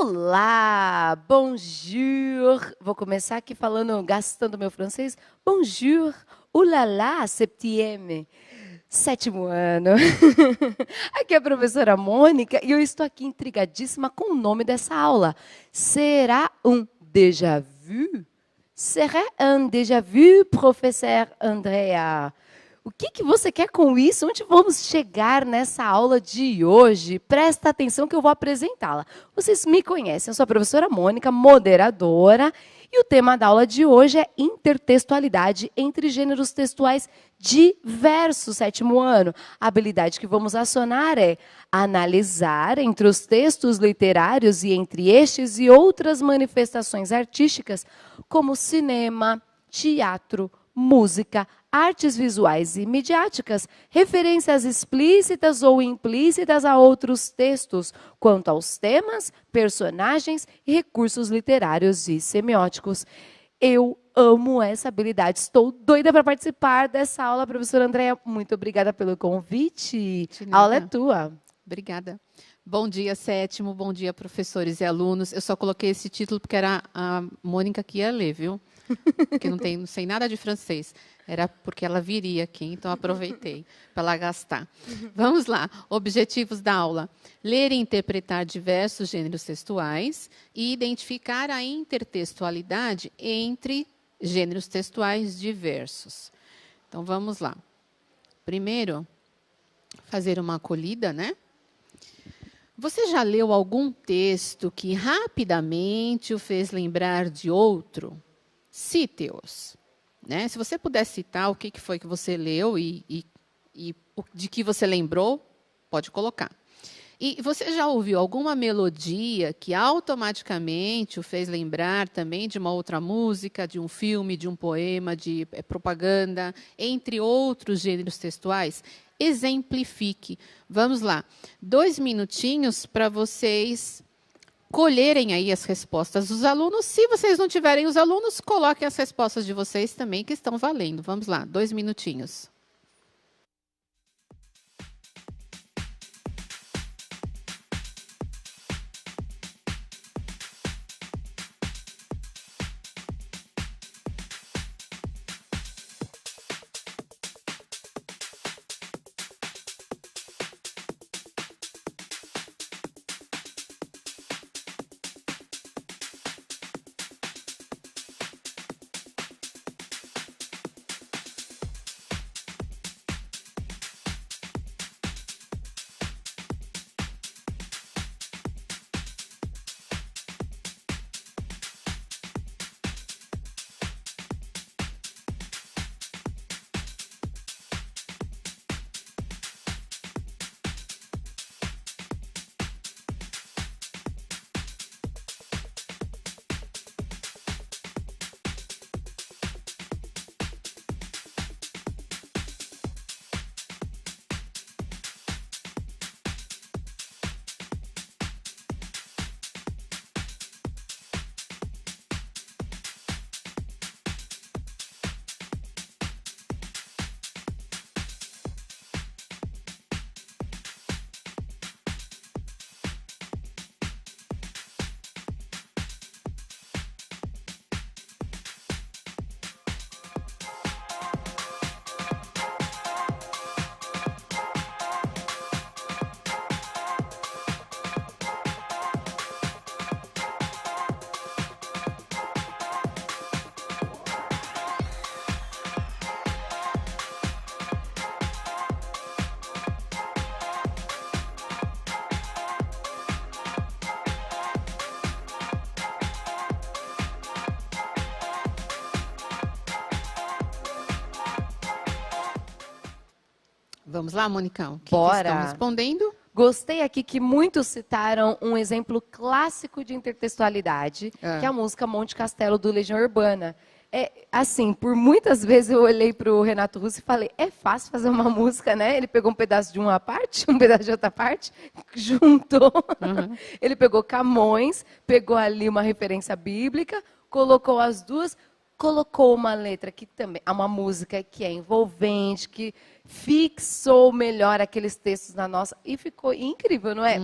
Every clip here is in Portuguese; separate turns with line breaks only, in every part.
Olá, bonjour. Vou começar aqui falando, gastando meu francês. Bonjour, oulala, septième. Sétimo ano. Aqui é a professora Mônica e eu estou aqui intrigadíssima com o nome dessa aula. Será um déjà vu? Será un déjà vu, professeur Andrea? O que você quer com isso? Onde vamos chegar nessa aula de hoje? Presta atenção que eu vou apresentá-la. Vocês me conhecem, eu sou a professora Mônica, moderadora, e o tema da aula de hoje é intertextualidade entre gêneros textuais diversos, sétimo ano. A habilidade que vamos acionar é analisar entre os textos literários e entre estes e outras manifestações artísticas, como cinema, teatro, música, artes visuais e midiáticas, referências explícitas ou implícitas a outros textos, quanto aos temas, personagens e recursos literários e semióticos. Eu amo essa habilidade, estou doida para participar dessa aula, professora Andréa. Muito obrigada pelo convite. A aula é tua.
Obrigada. Bom dia, sétimo. Bom dia, professores e alunos. Eu só coloquei esse título porque era a Mônica que ia ler, viu? Porque não sei nada de francês. Era porque ela viria aqui, então aproveitei para ela gastar. Vamos lá. Objetivos da aula. Ler e interpretar diversos gêneros textuais e identificar a intertextualidade entre gêneros textuais diversos. Então, vamos lá. Primeiro, fazer uma acolhida, né? Você já leu algum texto que rapidamente o fez lembrar de outro? Cite-os. Né? Se você puder citar o que foi que você leu e de que você lembrou, pode colocar. E você já ouviu alguma melodia que automaticamente o fez lembrar também de uma outra música, de um filme, de um poema, de propaganda, entre outros gêneros textuais? Exemplifique. Vamos lá. 2 minutinhos para vocês colherem aí as respostas dos alunos. Se vocês não tiverem os alunos, coloquem as respostas de vocês também, que estão valendo. Vamos lá, 2 minutinhos. Vamos lá, Monicão. O que estão respondendo?
Gostei aqui que muitos citaram um exemplo clássico de intertextualidade, que é a música Monte Castelo, do Legião Urbana. Assim, por muitas vezes eu olhei para o Renato Russo e falei, é fácil fazer uma música, né? Ele pegou um pedaço de uma parte, um pedaço de outra parte, juntou. Ele pegou Camões, pegou ali uma referência bíblica, colocou as duas, colocou uma letra que também, uma música que é envolvente, que fixou melhor aqueles textos na nossa, e ficou incrível, não é?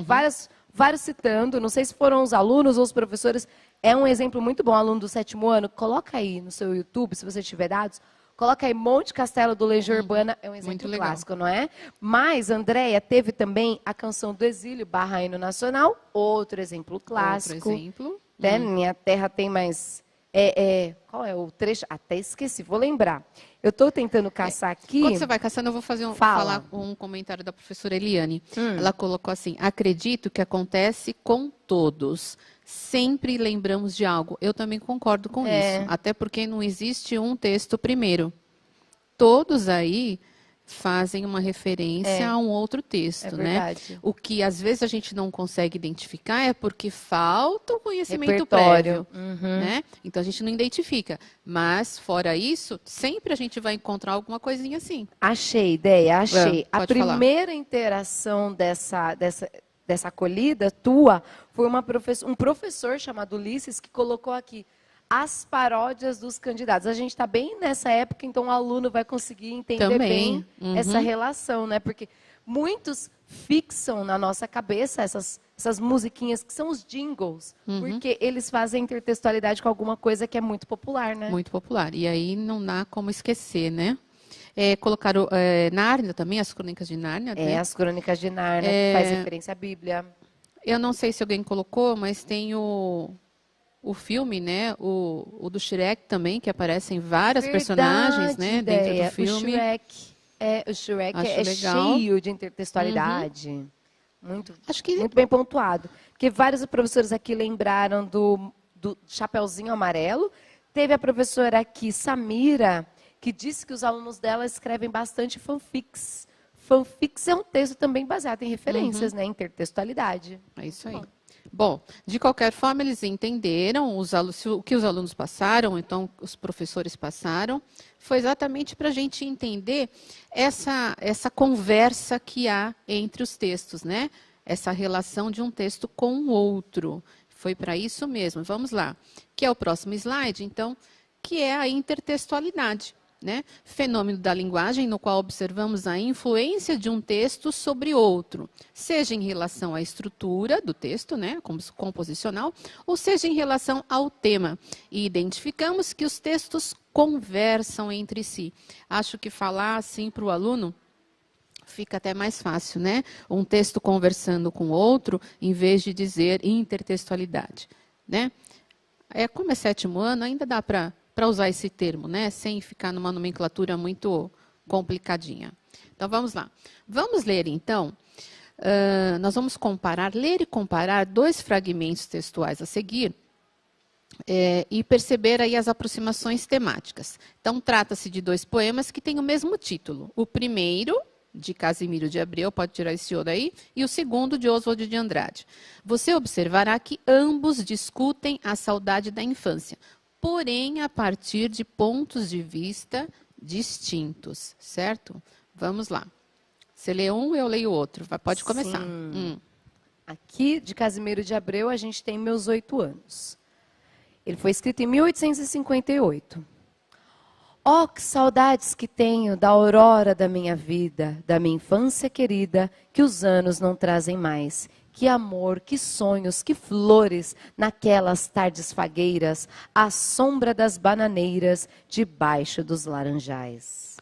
vários citando, não sei se foram os alunos ou os professores, é um exemplo muito bom, aluno do 7º ano, coloca aí no seu YouTube, se você tiver dados, coloca aí Monte Castelo do Legião Urbana, é um exemplo clássico, não é? Mas, Andréia, teve também a canção do Exílio, / Hino Nacional, outro exemplo clássico.
Outro exemplo.
Né? Minha Terra tem mais... qual é o trecho? Até esqueci, vou lembrar. Eu estou tentando caçar aqui.
Quando você vai caçando, eu vou falar um comentário da professora Eliane. Ela colocou assim: acredito que acontece com todos. Sempre lembramos de algo. Eu também concordo com isso. Até porque não existe um texto primeiro. Todos aí fazem uma referência a um outro texto, né? O que às vezes a gente não consegue identificar é porque falta o conhecimento prévio, né? Então a gente não identifica. Mas fora isso, sempre a gente vai encontrar alguma coisinha assim.
Achei, ideia, achei. A primeira
falar.
Interação dessa acolhida tua foi um professor chamado Ulisses que colocou aqui as paródias dos candidatos. A gente está bem nessa época, então o aluno vai conseguir entender bem essa relação, né? Porque muitos fixam na nossa cabeça essas musiquinhas que são os jingles, porque eles fazem intertextualidade com alguma coisa que é muito popular, né?
Muito popular. E aí não dá como esquecer, né? Colocaram Nárnia também, as Crônicas de Nárnia. Né?
As Crônicas de Nárnia, que faz referência à Bíblia.
Eu não sei se alguém colocou, mas tem o filme, né? O do Shrek também, que aparecem várias personagens, né? Dentro do filme.
O Shrek é cheio de intertextualidade. Muito bem pontuado. Porque vários professores aqui lembraram do Chapeuzinho Amarelo. Teve a professora aqui, Samira, que disse que os alunos dela escrevem bastante fanfics. Fanfics é um texto também baseado em referências, né? Intertextualidade.
É isso aí. Bom, de qualquer forma, eles entenderam o que os alunos passaram, então os professores passaram, foi exatamente para a gente entender essa conversa que há entre os textos, né? Essa relação de um texto com o outro. Foi para isso mesmo. Vamos lá. Que é o próximo slide, então, que é a intertextualidade. Né? Fenômeno da linguagem no qual observamos a influência de um texto sobre outro, seja em relação à estrutura do texto, né, como composicional, ou seja em relação ao tema. E identificamos que os textos conversam entre si. Acho que falar assim para o aluno fica até mais fácil, né? Um texto conversando com outro, em vez de dizer intertextualidade. Né? Como é 7º ano, ainda dá para usar esse termo, né? Sem ficar numa nomenclatura muito complicadinha. Então, vamos lá. Vamos ler, então. Nós vamos ler e comparar 2 fragmentos textuais a seguir e perceber aí as aproximações temáticas. Então, trata-se de 2 poemas que têm o mesmo título. O primeiro, de Casimiro de Abreu, pode tirar esse O daí, e o segundo, de Oswald de Andrade. Você observará que ambos discutem a saudade da infância, porém a partir de pontos de vista distintos, certo? Vamos lá. Você lê um, eu leio outro. Pode começar.
Aqui, de Casimiro de Abreu, a gente tem Meus 8 anos. Ele foi escrito em 1858. Oh, que saudades que tenho da aurora da minha vida, da minha infância querida, que os anos não trazem mais. Que amor, que sonhos, que flores, naquelas tardes fagueiras, à sombra das bananeiras, debaixo dos laranjais.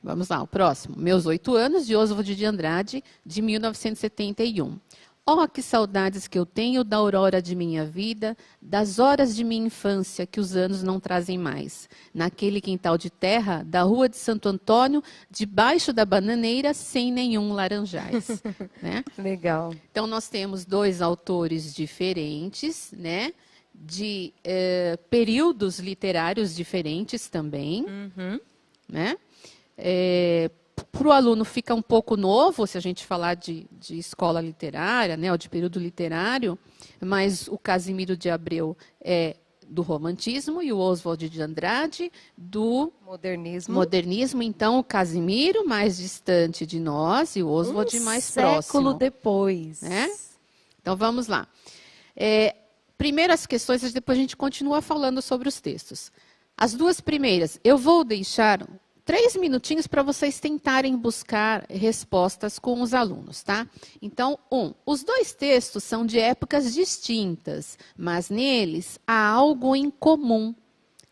Vamos lá, o próximo. Meus 8 anos, de Oswald de Andrade, de 1971. Oh, que saudades que eu tenho da aurora de minha vida, das horas de minha infância que os anos não trazem mais. Naquele quintal de terra, da rua de Santo Antônio, debaixo da bananeira, sem nenhum laranjais. Né?
Legal.
Então, nós temos 2 autores diferentes, né? De períodos literários diferentes também. Né? Para o aluno fica um pouco novo, se a gente falar de escola literária, né, ou de período literário, mas o Casimiro de Abreu é do romantismo e o Oswald de Andrade do modernismo. Então, o Casimiro mais distante de nós e o Oswald mais próximo.
Século depois.
Né? Então, vamos lá. Primeiro as questões, depois a gente continua falando sobre os textos. As 2 primeiras, eu vou deixar 3 minutinhos para vocês tentarem buscar respostas com os alunos, tá? Então, os 2 textos são de épocas distintas, mas neles há algo em comum.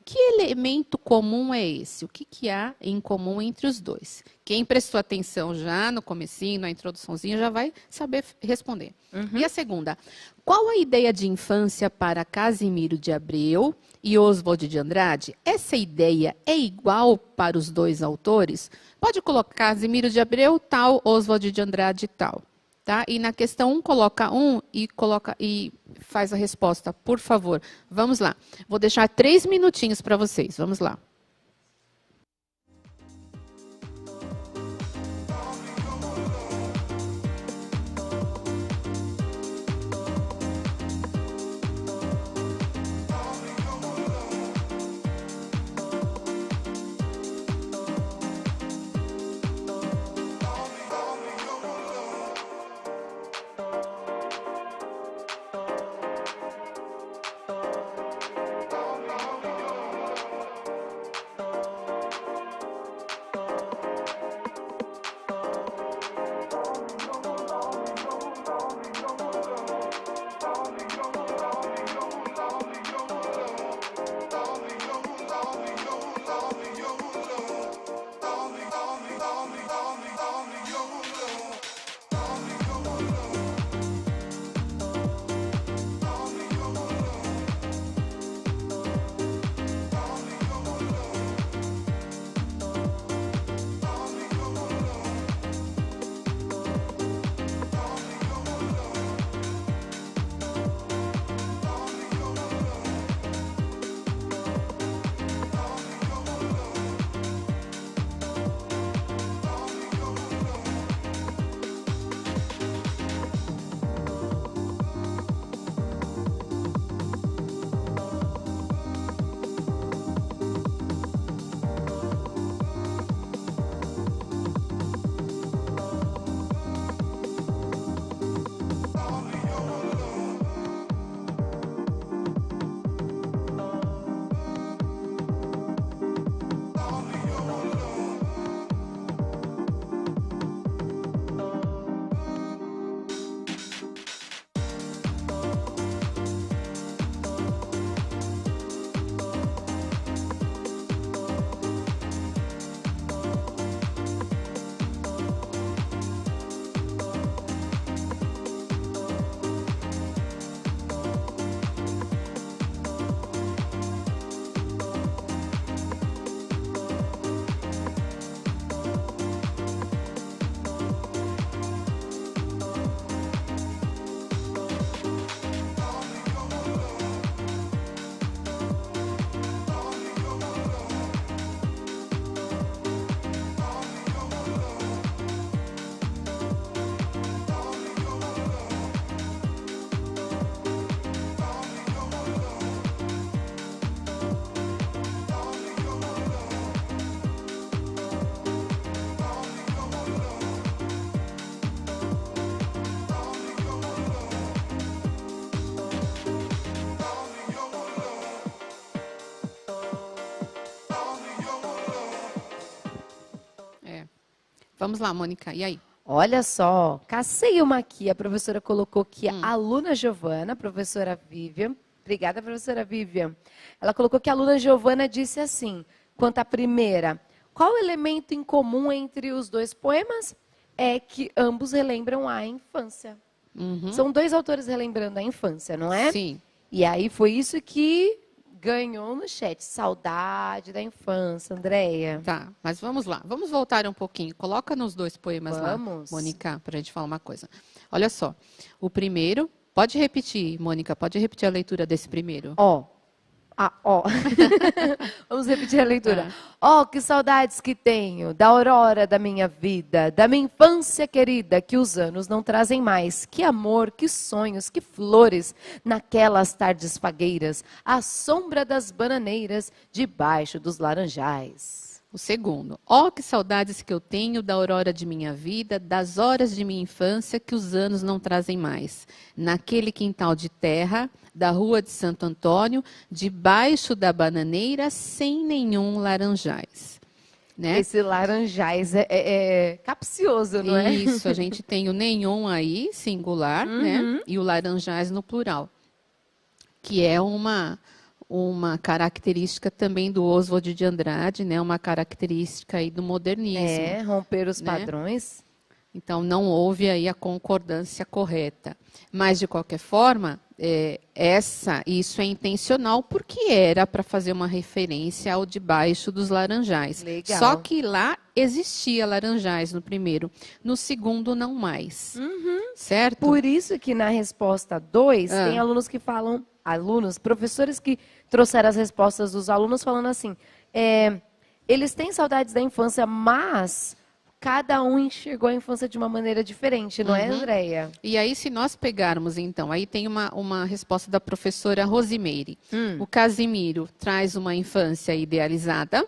Que elemento comum é esse? O que há em comum entre os 2? Quem prestou atenção já no comecinho, na introduçãozinha, já vai saber responder. E a segunda, qual a ideia de infância para Casimiro de Abreu e Oswald de Andrade? Essa ideia é igual para os 2 autores? Pode colocar Casimiro de Abreu tal, Oswald de Andrade tal. Tá? E na questão 1, coloca e faz a resposta, por favor. Vamos lá. Vou deixar 3 minutinhos para vocês. Vamos lá. Vamos lá, Mônica, e aí?
Olha só, cacei uma aqui. A professora colocou que a aluna Giovana, professora Vivian, obrigada, professora Vivian. Ela colocou que a aluna Giovana disse assim, quanto à primeira, qual o elemento em comum entre os 2 poemas? É que ambos relembram a infância. São 2 autores relembrando a infância, não é?
Sim.
E aí foi isso que ganhou no chat. Saudade da infância, Andréia.
Tá, mas vamos lá. Vamos voltar um pouquinho. Coloca nos 2 poemas
Vamos.
lá, Mônica, para a gente falar uma coisa. Olha só. O primeiro, pode repetir, Mônica, pode repetir a leitura desse primeiro.
Vamos repetir a leitura. Que saudades que tenho da aurora da minha vida, da minha infância querida, que os anos não trazem mais. Que amor, que sonhos, que flores, naquelas tardes fagueiras, à sombra das bananeiras, debaixo dos laranjais.
O segundo, que saudades que eu tenho da aurora de minha vida, das horas de minha infância que os anos não trazem mais. Naquele quintal de terra, da rua de Santo Antônio, debaixo da bananeira, sem nenhum laranjais. né?
Esse laranjais é capcioso, não é?
Isso, a gente tem o nenhum aí, singular, né? E o laranjais no plural, que é uma característica também do Oswald de Andrade, né? Uma característica aí do modernismo.
Romper os
né?
padrões.
Então, não houve aí a concordância correta. Mas, de qualquer forma, isso é intencional porque era para fazer uma referência ao debaixo dos laranjais.
Legal.
Só que lá existia laranjais no primeiro. No segundo, não mais. Certo?
Por isso que na resposta 2, tem alunos que falam, professores que trouxeram as respostas dos alunos falando assim, eles têm saudades da infância, mas cada um enxergou a infância de uma maneira diferente, não é, Andréia?
E aí, se nós pegarmos, então, aí tem uma resposta da professora Rosimeire. O Casimiro traz uma infância idealizada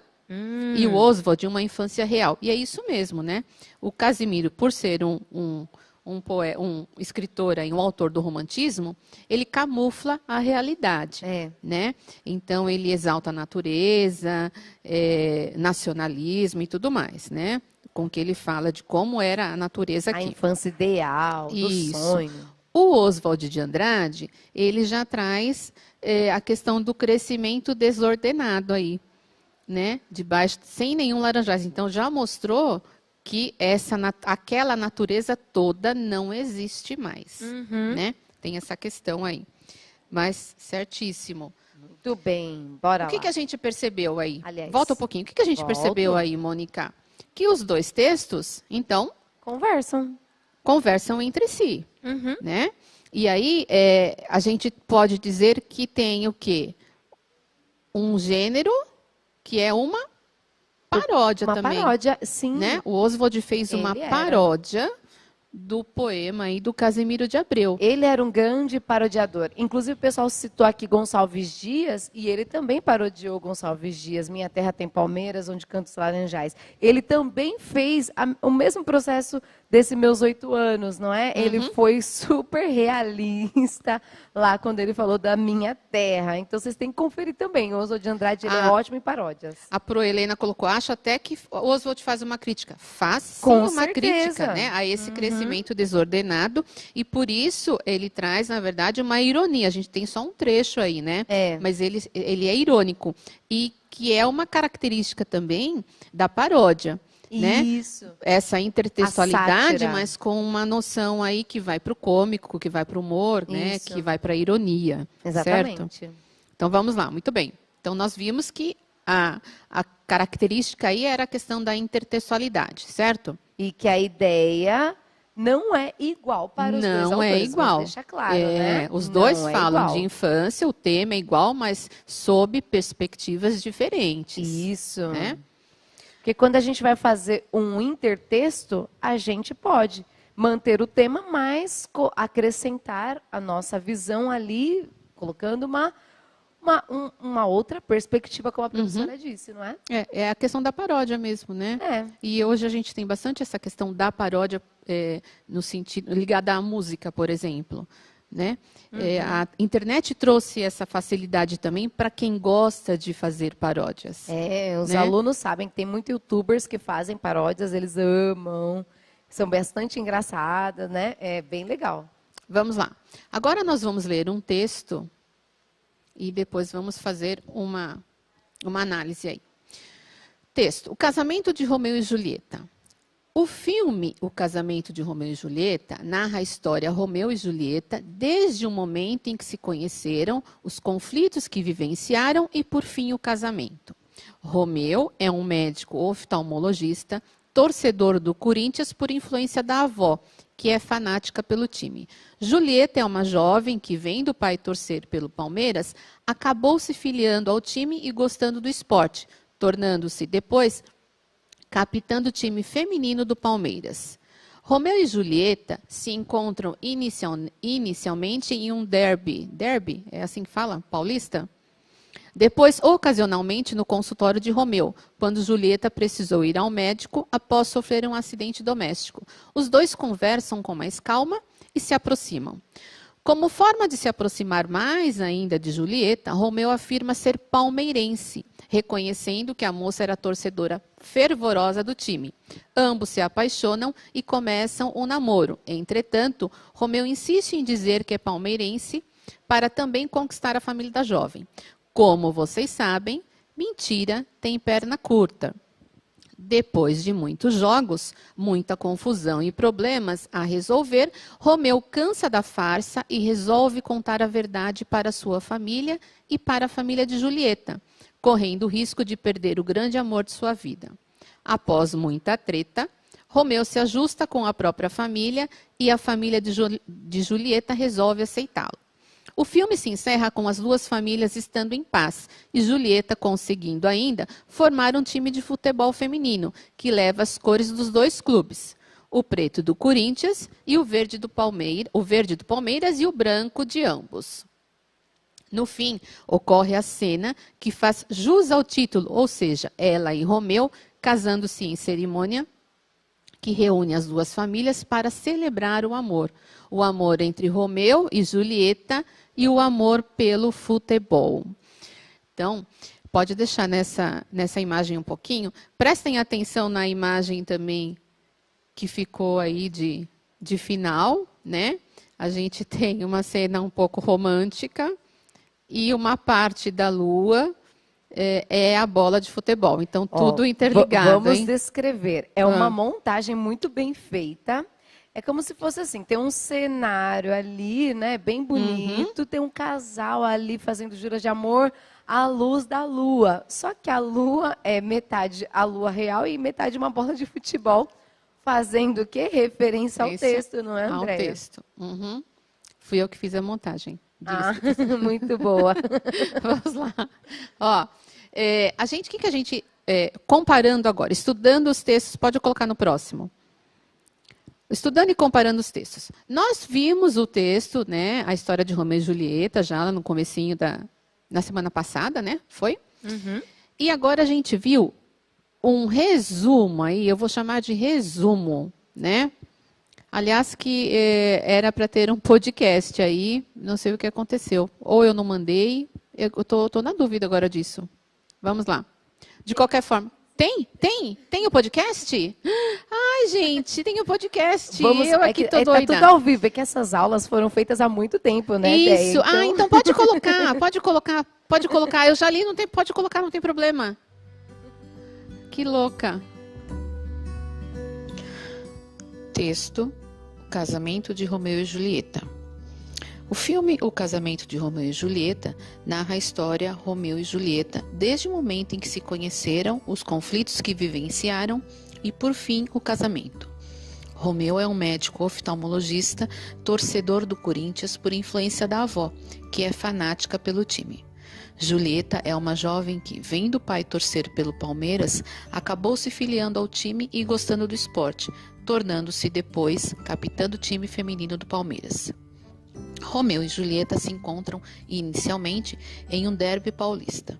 e o Oswald uma infância real. E é isso mesmo, né? O Casimiro, por ser um escritor, um autor do romantismo, ele camufla a realidade, né? Então, ele exalta a natureza, nacionalismo e tudo mais, né? Com que ele fala de como era a natureza aqui.
A infância ideal, do sonho.
O Oswald de Andrade, ele já traz a questão do crescimento desordenado aí, né? Debaixo, sem nenhum laranjais. Então, já mostrou que aquela natureza toda não existe mais, né? Tem essa questão aí. Mas, certíssimo.
Muito bem, bora lá.
O que a gente percebeu aí?
Aliás,
volta um pouquinho. O que a gente percebeu aí, Mônica? Que os dois textos, então, conversam entre si, né? E aí, a gente pode dizer que tem o quê? Um gênero que é uma paródia também.
Uma paródia, sim.
Né? O Oswald fez uma paródia do poema aí do Casimiro de Abreu.
Ele era um grande parodiador. Inclusive, o pessoal citou aqui Gonçalves Dias, e ele também parodiou Gonçalves Dias, Minha Terra Tem Palmeiras, Onde Canto os Laranjais. Ele também fez o mesmo processo desse Meus 8 Anos, não é? Ele foi super realista lá quando ele falou da Minha Terra. Então, vocês têm que conferir também. O Oswald de Andrade, ele é ótimo em paródias.
A Pro Helena colocou, acho até que o Oswald faz uma crítica. Faz sim uma crítica, né, a esse crescimento desordenado. E por isso ele traz, na verdade, uma ironia. A gente tem só um trecho aí, né? Mas ele é irônico. E que é uma característica também da paródia. Né?
Isso.
Essa intertextualidade, mas com uma noção aí que vai para o cômico, que vai para o humor, né? Que vai para a ironia.
Exatamente.
Certo? Então vamos lá, muito bem. Então nós vimos que a característica aí era a questão da intertextualidade, certo?
E que a ideia não é igual para os dois autores.
Não é igual.
Deixa claro, né?
Os dois falam de infância, o tema é igual, mas sob perspectivas diferentes.
Isso.
Né?
Porque quando a gente vai fazer um intertexto, a gente pode manter o tema, mas acrescentar a nossa visão ali, colocando uma outra perspectiva, como a professora disse, não é?
É a questão da paródia mesmo, né? E hoje a gente tem bastante essa questão da paródia no sentido ligada à música, por exemplo. Né? A internet trouxe essa facilidade também para quem gosta de fazer paródias.
Os alunos sabem que tem muitos youtubers que fazem paródias, eles amam, são bastante engraçadas, né? É bem legal.
Vamos lá. Agora nós vamos ler um texto e depois vamos fazer uma análise aí. Texto: O Casamento de Romeu e Julieta. O filme O Casamento de Romeu e Julieta narra a história Romeu e Julieta desde o momento em que se conheceram, os conflitos que vivenciaram e, por fim, o casamento. Romeu é um médico oftalmologista, torcedor do Corinthians por influência da avó, que é fanática pelo time. Julieta é uma jovem que, vendo o pai torcer pelo Palmeiras, acabou se filiando ao time e gostando do esporte, tornando-se depois capitã do time feminino do Palmeiras. Romeu e Julieta se encontram inicialmente em um derby. Derby? É assim que fala? Paulista? Depois, ocasionalmente, no consultório de Romeu, quando Julieta precisou ir ao médico após sofrer um acidente doméstico. Os dois conversam com mais calma e se aproximam. Como forma de se aproximar mais ainda de Julieta, Romeu afirma ser palmeirense, reconhecendo que a moça era torcedora fervorosa do time. Ambos se apaixonam e começam um namoro. Entretanto, Romeu insiste em dizer que é palmeirense para também conquistar a família da jovem. Como vocês sabem, mentira tem perna curta. Depois de muitos jogos, muita confusão e problemas a resolver, Romeu cansa da farsa e resolve contar a verdade para sua família e para a família de Julieta, correndo o risco de perder o grande amor de sua vida. Após muita treta, Romeu se ajusta com a própria família e a família de Julieta resolve aceitá-lo. O filme se encerra com as duas famílias estando em paz e Julieta conseguindo ainda formar um time de futebol feminino que leva as cores dos dois clubes, o preto do Corinthians e o verde do Palmeiras e o branco de ambos. No fim, ocorre a cena que faz jus ao título, ou seja, ela e Romeu casando-se em cerimônia que reúne as duas famílias para celebrar o amor entre Romeu e Julieta e o amor pelo futebol. Então, pode deixar nessa imagem um pouquinho. Prestem atenção na imagem também que ficou aí de final, né? A gente tem uma cena um pouco romântica e uma parte da lua é a bola de futebol. Então, tudo interligado.
Vamos descrever. É uma montagem muito bem feita. É como se fosse assim, tem um cenário ali, né, bem bonito, tem um casal ali fazendo juras de amor à luz da lua. Só que a lua é metade a lua real e metade uma bola de futebol, fazendo o quê? Referência ao texto, não é, Andréia?
Ao texto. Fui eu que fiz a montagem.
Muito boa.
Vamos lá. Ó, o que a gente, comparando agora, estudando os textos, pode colocar no próximo. Estudando e comparando os textos. Nós vimos o texto, né, a história de Romeu e Julieta, já no comecinho na semana passada, né? Foi? E agora a gente viu um resumo aí, eu vou chamar de resumo, né? Aliás, que era para ter um podcast aí, não sei o que aconteceu. Ou eu não mandei, eu tô na dúvida agora disso. Vamos lá. De qualquer forma. Tem o podcast? Ai, gente, tem o podcast. Eu aqui tô doida.
Tá tudo ao vivo, é que essas aulas foram feitas há muito tempo, né?
Isso. Então pode colocar. Eu já li, pode colocar, não tem problema. Que louca. Texto: O Casamento de Romeu e Julieta. O filme O Casamento de Romeu e Julieta narra a história Romeu e Julieta desde o momento em que se conheceram, os conflitos que vivenciaram e, por fim, o casamento. Romeu é um médico oftalmologista, torcedor do Corinthians por influência da avó, que é fanática pelo time. Julieta é uma jovem que, vendo o pai torcer pelo Palmeiras, acabou se filiando ao time e gostando do esporte, tornando-se depois capitã do time feminino do Palmeiras. Romeu e Julieta se encontram inicialmente em um derby paulista.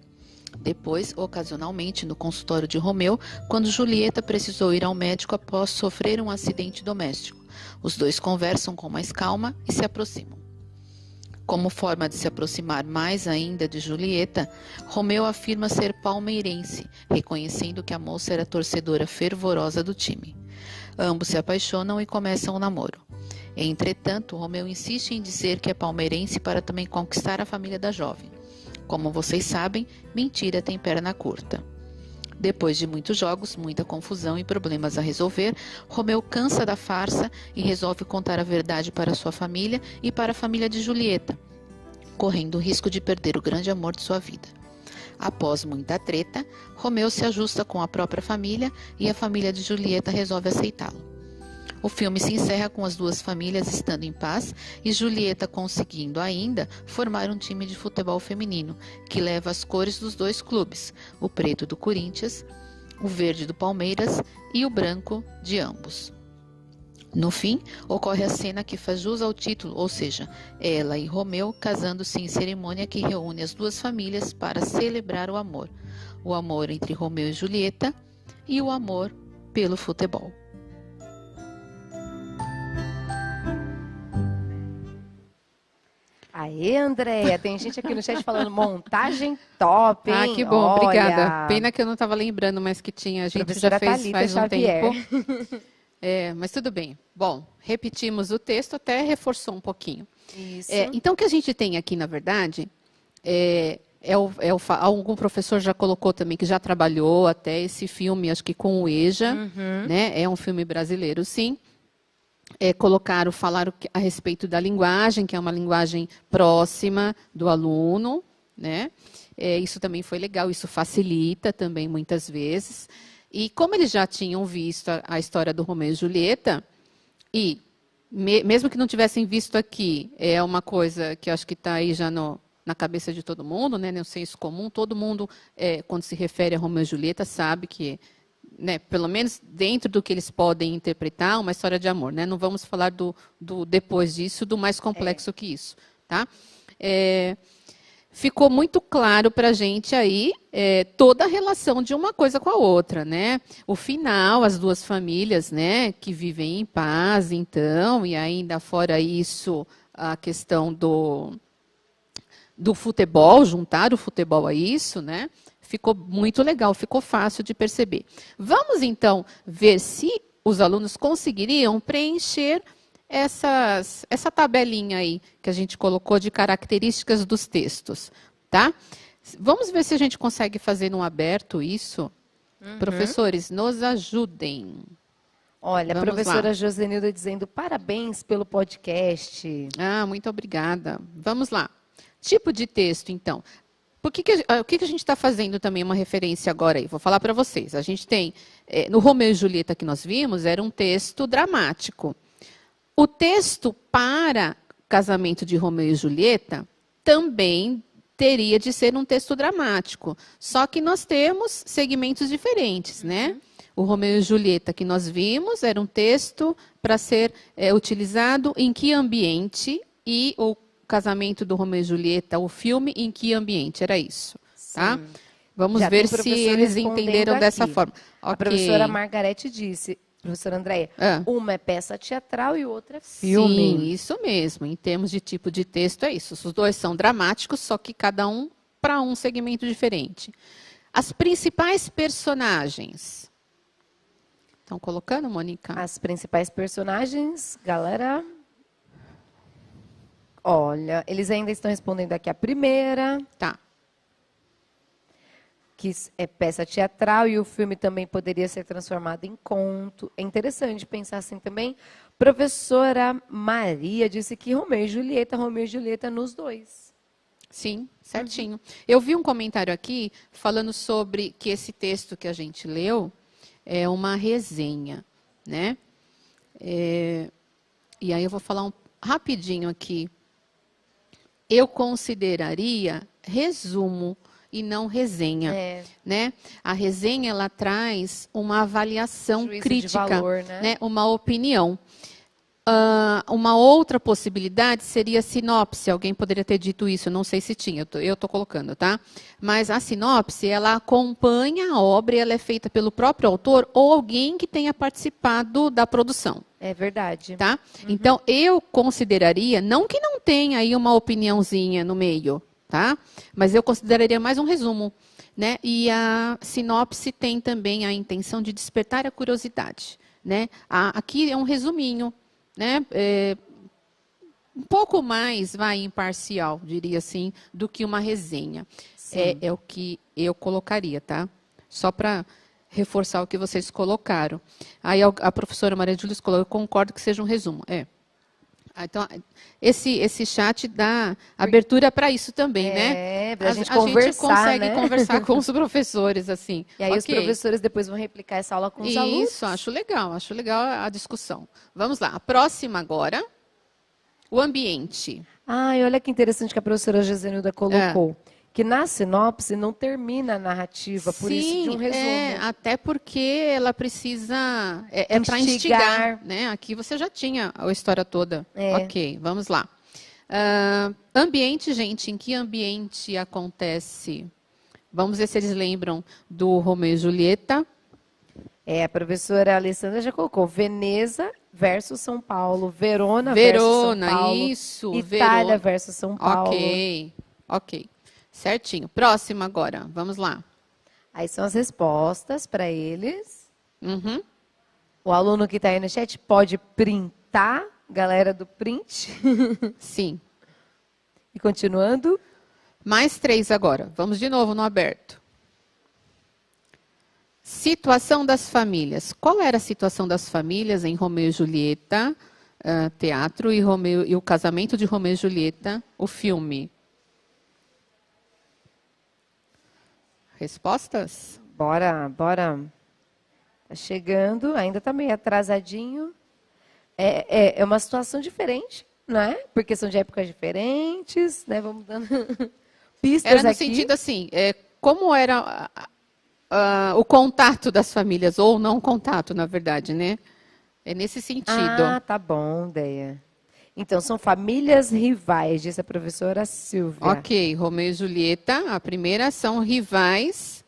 Depois, ocasionalmente, no consultório de Romeu, quando Julieta precisou ir ao médico após sofrer um acidente doméstico. Os dois conversam com mais calma e se aproximam. Como forma de se aproximar mais ainda de Julieta, Romeu afirma ser palmeirense, reconhecendo que a moça era torcedora fervorosa do time. Ambos se apaixonam e começam o namoro. Entretanto, Romeu insiste em dizer que é palmeirense para também conquistar a família da jovem. Como vocês sabem, mentira tem perna curta. Depois de muitos jogos, muita confusão e problemas a resolver, Romeu cansa da farsa e resolve contar a verdade para sua família e para a família de Julieta, correndo o risco de perder o grande amor de sua vida. Após muita treta, Romeu se ajusta com a própria família e a família de Julieta resolve aceitá-lo. O filme se encerra com as duas famílias estando em paz e Julieta conseguindo ainda formar um time de futebol feminino, que leva as cores dos dois clubes, o preto do Corinthians, o verde do Palmeiras e o branco de ambos. No fim, ocorre a cena que faz jus ao título, ou seja, ela e Romeu casando-se em cerimônia que reúne as duas famílias para celebrar o amor entre Romeu e Julieta e o amor pelo futebol.
Aê, Andréia, tem gente aqui no chat falando montagem top, hein?
Ah, que bom,
Olha,
obrigada. Pena que eu não estava lembrando, mas que tinha. A gente
professora
já fez
Thalita
faz um
Xavier.
tempo. Mas tudo bem. Bom, repetimos o texto, até reforçou um pouquinho.
Isso.
Então, o que a gente tem aqui, na verdade, algum professor já colocou também, que já trabalhou até esse filme, acho que com o EJA, né? É um filme brasileiro, sim. Falaram a respeito da linguagem, que é uma linguagem próxima do aluno, né? Isso também foi legal, isso facilita também muitas vezes. E como eles já tinham visto a história do Romeu e Julieta, e mesmo que não tivessem visto aqui, é uma coisa que eu acho que está aí já na cabeça de todo mundo, né, no senso comum, todo mundo, quando se refere a Romeu e Julieta, sabe que, né, pelo menos dentro do que eles podem interpretar, uma história de amor. Né? Não vamos falar do depois disso, do mais complexo que isso. Tá? Ficou muito claro para a gente aí toda a relação de uma coisa com a outra, né? O final, as duas famílias, né, que vivem em paz, então, e ainda fora isso, a questão do futebol, juntar o futebol a isso, né? Ficou muito legal, ficou fácil de perceber. Vamos, então, ver se os alunos conseguiriam preencher essa tabelinha aí que a gente colocou de características dos textos, tá? Vamos ver se a gente consegue fazer no aberto isso. Professores, nos ajudem.
Olha, a
Vamos
professora
lá.
Josenilda dizendo parabéns pelo podcast.
Ah, muito obrigada. Vamos lá. Tipo de texto, então. O que a gente está fazendo também uma referência agora aí? Vou falar para vocês. A gente tem, no Romeu e Julieta que nós vimos, era um texto dramático. O texto para Casamento de Romeu e Julieta também teria de ser um texto dramático. Só que nós temos segmentos diferentes, né? O Romeu e Julieta que nós vimos era um texto para ser utilizado em que ambiente, e o Casamento do Romeu e Julieta, o filme, em que ambiente? Era isso, tá? Vamos
Já
ver
tem
se
professor
eles
respondendo
entenderam dessa
aqui.
forma.
A
Ok.
professora Margarete disse, professora Andréia, uma é peça teatral e outra é filme.
Sim, isso mesmo. Em termos de tipo de texto, é isso. Os dois são dramáticos, só que cada um para um segmento diferente. As principais personagens. Estão colocando, Mônica?
As principais personagens, galera. Olha, eles ainda estão respondendo aqui a primeira,
Tá.
que é peça teatral, e o filme também poderia ser transformado em conto. É interessante pensar assim também. Professora Maria disse que Romeu e Julieta nos dois.
Sim, certinho. Eu vi um comentário aqui falando sobre que esse texto que a gente leu é uma resenha, né? E aí eu vou falar rapidinho aqui. Eu consideraria resumo e não resenha, né? A resenha, ela traz uma avaliação
Juízo
crítica,
de valor, né?
Uma opinião. Uma outra possibilidade seria a sinopse. Alguém poderia ter dito isso, eu não sei se tinha, eu estou colocando, tá? Mas a sinopse, ela acompanha a obra e ela é feita pelo próprio autor ou alguém que tenha participado da produção.
É verdade.
Tá? Então, eu consideraria, não que não tenha aí uma opiniãozinha no meio, tá? Mas eu consideraria mais um resumo, né? E a sinopse tem também a intenção de despertar a curiosidade, né? Aqui é um resuminho, né? Um pouco mais imparcial, diria assim, do que uma resenha. É o que eu colocaria, tá? Só para reforçar o que vocês colocaram. Aí a professora Maria Júlia colocou, eu concordo que seja um resumo. Então, esse chat dá abertura para isso também, né?
Pra gente conversar,
gente consegue
né?
conversar com os professores, assim.
E aí os professores depois vão replicar essa aula com os alunos.
Isso, acho legal a discussão. Vamos lá, a próxima agora, o ambiente.
Ai, olha que interessante que a professora Josenilda colocou. Que na sinopse não termina a narrativa, por isso de um resumo.
Até porque ela precisa... para instigar, né? Aqui você já tinha a história toda. Ok, vamos lá. Ambiente, gente, em que ambiente acontece? Vamos ver se eles lembram do Romeu e Julieta.
A professora Alessandra já colocou Veneza versus São Paulo, Verona versus São
Verona,
Paulo,
isso.
Itália
Verona.
versus São Paulo.
Ok, ok. Certinho. Próximo agora. Vamos lá.
Aí são as respostas para eles.
Uhum.
O aluno que está aí no chat pode printar, galera do print.
Sim.
E continuando.
Mais 3 agora. Vamos de novo no aberto. Situação das famílias. Qual era a situação das famílias em Romeu e Julieta, teatro, e o casamento de Romeu e Julieta, o filme? Respostas?
Bora, bora. Tá chegando, ainda tá meio atrasadinho. É uma situação diferente, né? Porque são de épocas diferentes, né? Vamos dando pistas
Era no
aqui.
sentido assim, como era o contato das famílias, ou não contato, na verdade, né? É nesse sentido.
Ah, tá bom, Deia. Então, são famílias rivais, disse a professora Silvia.
Ok, Romeu e Julieta, a primeira são rivais,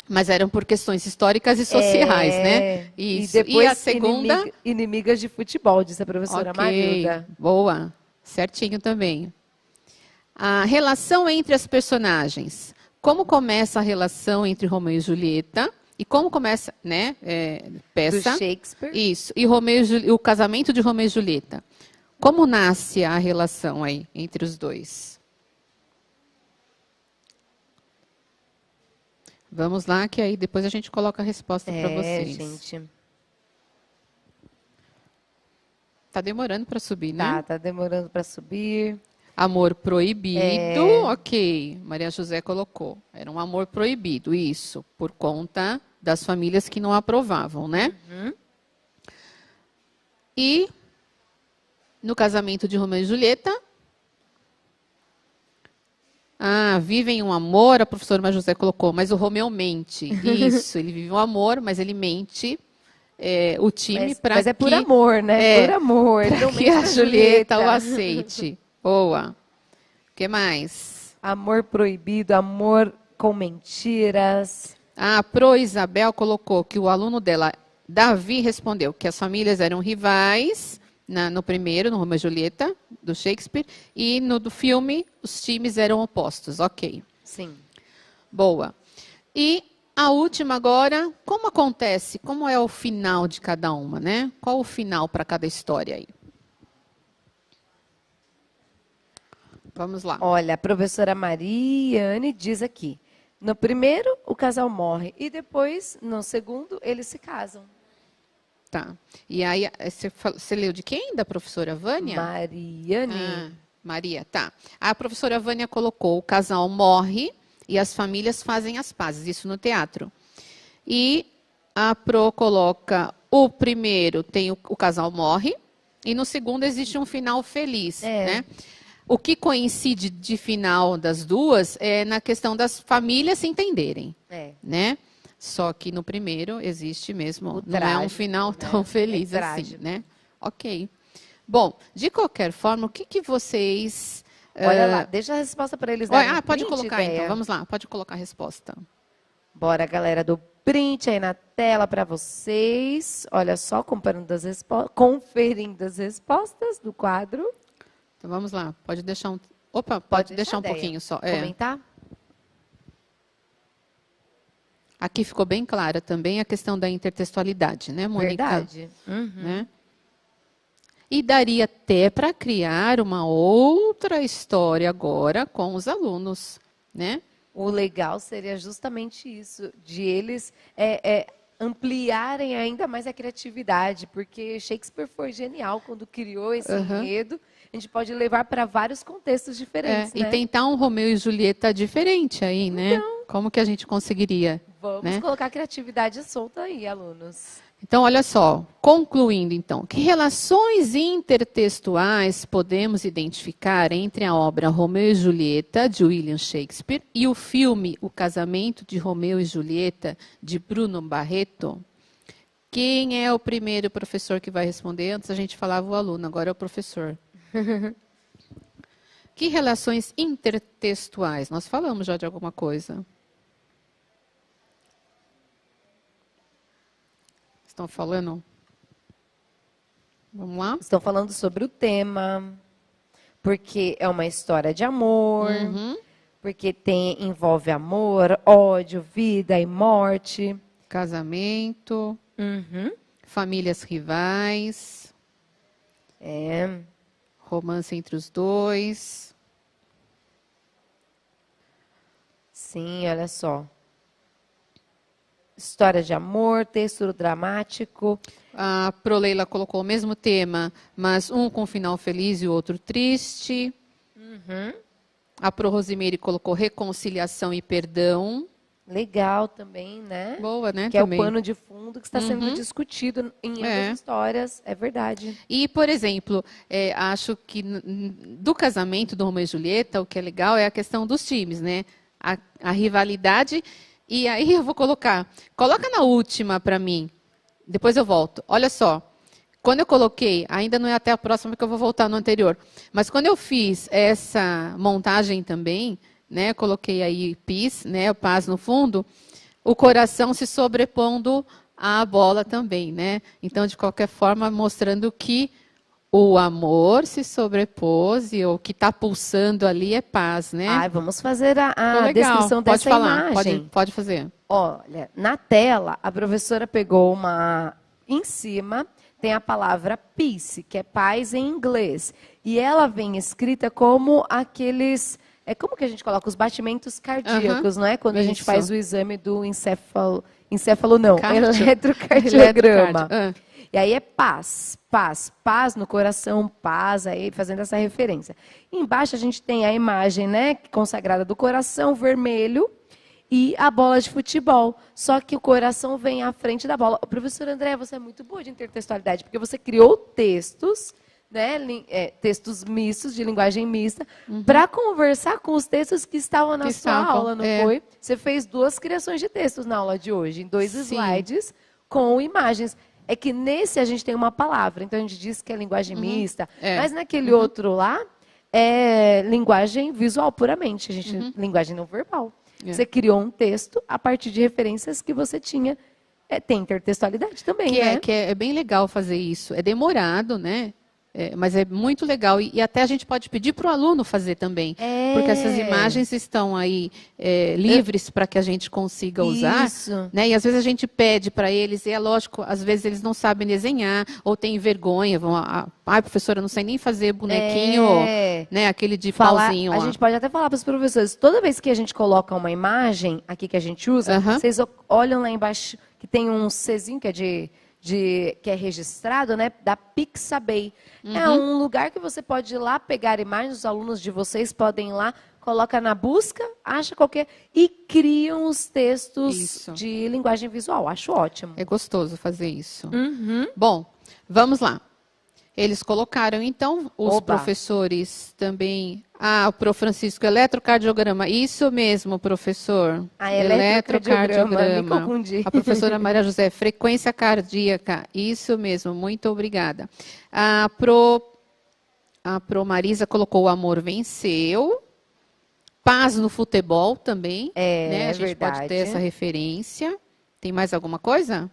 mas eram por questões históricas e sociais, né? Isso.
E depois
a segunda?
inimigas de futebol, disse a professora Marilda.
Boa, certinho também. A relação entre as personagens. Como começa a relação entre Romeu e Julieta? E como começa, né? Peça.
Do Shakespeare.
Isso. E o casamento de Romeu e Julieta. Como nasce a relação aí entre os dois? Vamos lá, que aí depois a gente coloca a resposta para vocês.
Gente.
Tá demorando para subir, né?
Tá demorando para subir.
Amor proibido, ok. Maria José colocou. Era um amor proibido, isso. Por conta das famílias que não aprovavam, né?
Uhum.
E no casamento de Romeu e Julieta, vivem um amor, a professora Maria José colocou, mas o Romeu mente. Isso, ele vive um amor, mas ele mente o time para que...
Mas é por amor, né? Por amor.
Para que a Julieta o aceite. Boa. O que mais?
Amor proibido, amor com mentiras.
Pro Isabel colocou que o aluno dela, Davi, respondeu que as famílias eram rivais no primeiro, no Romeu e Julieta, do Shakespeare, e no do filme, os times eram opostos. Ok.
Sim.
Boa. E a última agora, como acontece? Como é o final de cada uma, né? Qual o final para cada história aí? Vamos lá.
Olha, a professora Mariane diz aqui. No primeiro, o casal morre. E depois, no segundo, eles se casam.
Tá. E aí, você leu de quem? Da professora Vânia?
Mariane.
Maria, tá. A professora Vânia colocou: o casal morre e as famílias fazem as pazes. Isso no teatro. E a Pro coloca: o primeiro tem o casal morre. E no segundo existe um final feliz, né? O que coincide de final das duas é na questão das famílias se entenderem, né? Só que no primeiro existe mesmo, não é um final tão feliz assim, né? Ok. Bom, de qualquer forma, o que vocês...
Olha lá, deixa a resposta para eles.
Pode colocar então, vamos lá, pode colocar a resposta.
Bora, galera, do print aí na tela para vocês. Olha só, conferindo as respostas do quadro.
Então vamos lá, pode deixar um... Opa, pode deixar um pouquinho só.
Comentar?
Aqui ficou bem clara também a questão da intertextualidade, né, Mônica?
Verdade.
Né? E daria até para criar uma outra história agora com os alunos, né?
O legal seria justamente isso, de eles ampliarem ainda mais a criatividade, porque Shakespeare foi genial quando criou esse enredo. A gente pode levar para vários contextos diferentes, né?
E tentar um Romeu e Julieta diferente aí, né? Então, como que a gente conseguiria?
Vamos colocar a criatividade solta aí, alunos.
Então, olha só, concluindo então, que relações intertextuais podemos identificar entre a obra Romeu e Julieta, de William Shakespeare, e o filme O Casamento de Romeu e Julieta, de Bruno Barreto? Quem é o primeiro professor que vai responder? Antes a gente falava o aluno, agora é o professor. Que relações intertextuais? Nós falamos já de alguma coisa. Estão falando? Vamos lá?
Estão falando sobre o tema, porque é uma história de amor, porque envolve amor, ódio, vida e morte.
Casamento, famílias rivais, romance entre os dois.
Sim, olha só. História de amor, texto dramático.
A Proleila colocou o mesmo tema, mas um com final feliz e o outro triste. A Pro Rosimeire colocou reconciliação e perdão.
Legal também, né?
Boa, né?
Que
também.
é o pano de fundo que está sendo discutido em ambas histórias. É verdade.
E, por exemplo, acho que do casamento do Romeu e Julieta, o que é legal é a questão dos times, né? A rivalidade. E aí eu vou coloca na última para mim. Depois eu volto. Olha só. Quando eu coloquei, ainda não é até a próxima que eu vou voltar no anterior, mas quando eu fiz essa montagem também, né, coloquei aí PIS, né, o paz no fundo, o coração se sobrepondo à bola também, né? Então, de qualquer forma, mostrando que o amor se sobrepôs e o que está pulsando ali é paz, né?
Ai, vamos fazer a
Legal.
descrição
Pode
dessa
falar.
imagem.
Pode fazer.
Olha, na tela, a professora pegou em cima, tem a palavra peace, que é paz em inglês. E ela vem escrita como aqueles... como que a gente coloca? Os batimentos cardíacos, não é? Quando a gente faz o exame do encéfalo não, eletrocardiograma. E aí é paz no coração, paz, aí fazendo essa referência. Embaixo a gente tem a imagem, né, consagrada do coração vermelho e a bola de futebol. Só que o coração vem à frente da bola. Professor André, você é muito boa de intertextualidade, porque você criou textos, né, textos mistos, de linguagem mista, para conversar com os textos que estavam na sua aula, não foi? Você fez 2 criações de textos na aula de hoje, em 2 slides com imagens. É que nesse a gente tem uma palavra, então a gente diz que é linguagem mista, mas naquele outro lá é linguagem visual puramente, linguagem não verbal. Você criou um texto a partir de referências que você tinha. Tem intertextualidade também, né?
É bem legal fazer isso. É demorado, né? Mas é muito legal. E até a gente pode pedir para o aluno fazer também. Porque essas imagens estão aí livres para que a gente consiga usar.
Isso.
Né? E às vezes a gente pede para eles, e é lógico, às vezes eles não sabem desenhar, ou têm vergonha. Ai, professora, eu não sei nem fazer bonequinho, né? Aquele de pauzinho.
A gente pode até falar para os professores, toda vez que a gente coloca uma imagem aqui que a gente usa, vocês olham lá embaixo que tem um Czinho que é que é registrado, né, da Pixabay. É um lugar que você pode ir lá pegar imagens, os alunos de vocês podem ir lá, coloca na busca, acha qualquer e criam os textos de linguagem visual. Acho ótimo.
É gostoso fazer isso. Bom, vamos lá. Eles colocaram, então, os professores também. O Pro Francisco, eletrocardiograma. Isso mesmo, professor.
Eletrocardiograma. Me confundi.
A professora Maria José, frequência cardíaca. Isso mesmo, muito obrigada. A Pro Marisa colocou o amor venceu. Paz no futebol também. Né? A gente pode ter essa referência. Tem mais alguma coisa?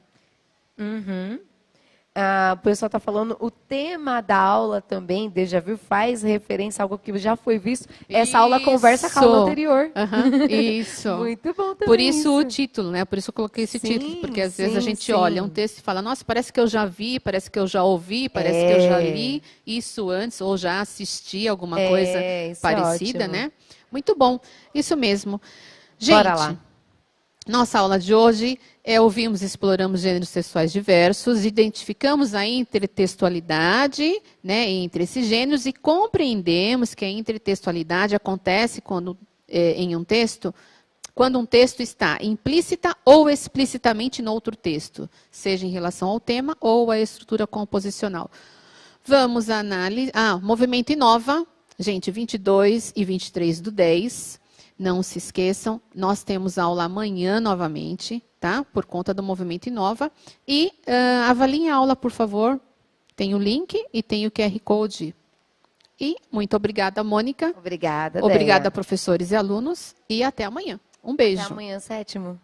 O pessoal está falando, o tema da aula também, déjà vu, faz referência a algo que já foi visto. Essa aula conversa com a aula anterior.
Isso.
Muito bom também.
Por isso o título, né? Por isso eu coloquei esse título, porque às vezes a gente olha um texto e fala, nossa, parece que eu já vi, parece que eu já ouvi, parece que eu já li isso antes, ou já assisti alguma coisa parecida, né? Muito bom, isso mesmo. Gente,
bora lá.
Nossa aula de hoje ouvimos e exploramos gêneros textuais diversos, identificamos a intertextualidade, né, entre esses gêneros e compreendemos que a intertextualidade acontece quando, em um texto, quando um texto está implícita ou explicitamente no outro texto, seja em relação ao tema ou à estrutura composicional. Vamos analisar. Movimento Inova, gente, 22 e 23/10. Não se esqueçam, nós temos aula amanhã novamente, tá? Por conta do Movimento Inova. E avaliem a aula, por favor. Tem o link e tem o QR Code. E muito obrigada, Mônica.
Obrigada,
Obrigada, professores e alunos. E até amanhã. Um beijo.
Até amanhã, 7º.